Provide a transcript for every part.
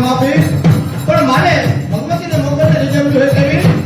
માફી પણ મારે ભગવતીને મોગલને રીઝવવું હોય કેવી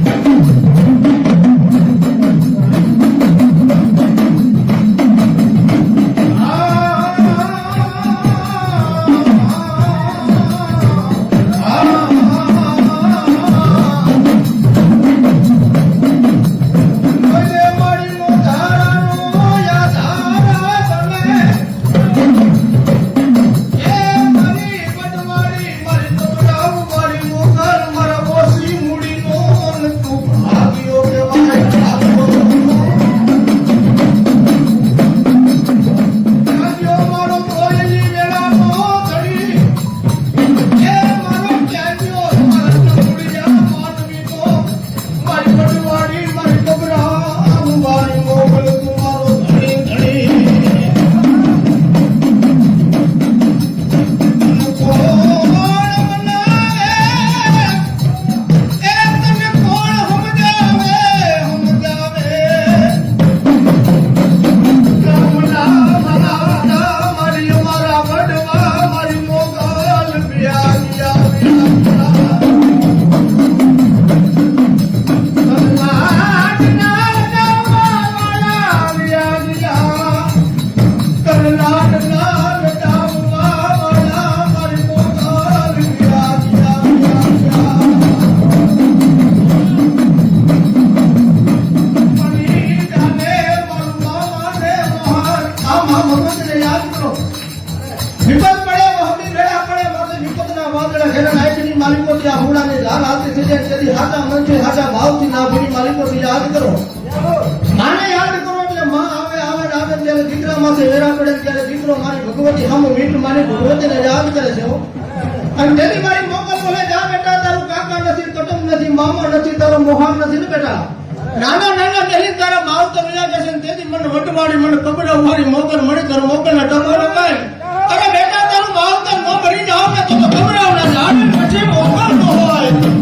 ભગવતી હમ મીઠ મારી ભગવતીને યાદ કરે છે અને તેની મારી મોકલ બોલે જા બેટા તારું કાકા નથી કટમ નથી મામા નથી તારો મોહામ નથી ને બેટા નાના નાના તેની તારા માવ તો વિના જશે તેથી મને વટવાડી મને કબડા મારી મોકલ મળી તારો મોકલ ના ટકોરો કાય અરે બેટા તારું માવ તો નો ભરી જાવ ને તો કબડાવ ના જાવ પછી મોકલ નો હોય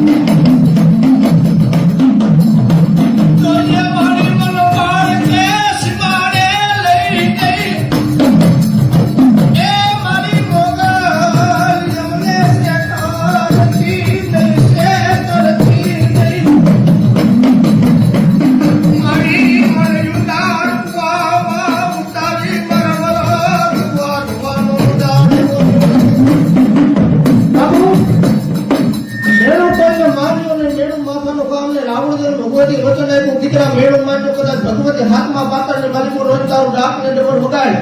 ભગવતી હાથમાં પાતળની માલિકો રોજ તારું ડાક ને ડબલ વગાડ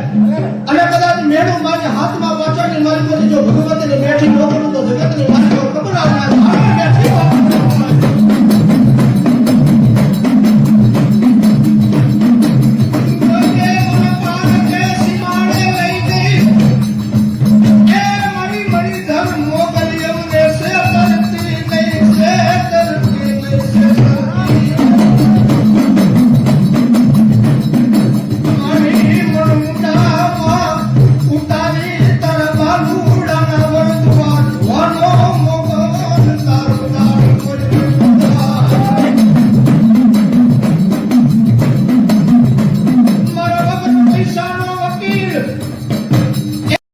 અને કદાચ મેળું માને હાથમાં પાતળની માલિકો જો ભગવતીને બેઠી ન કરું તો જગતની માલિકો ખબર આવના બેઠી Balu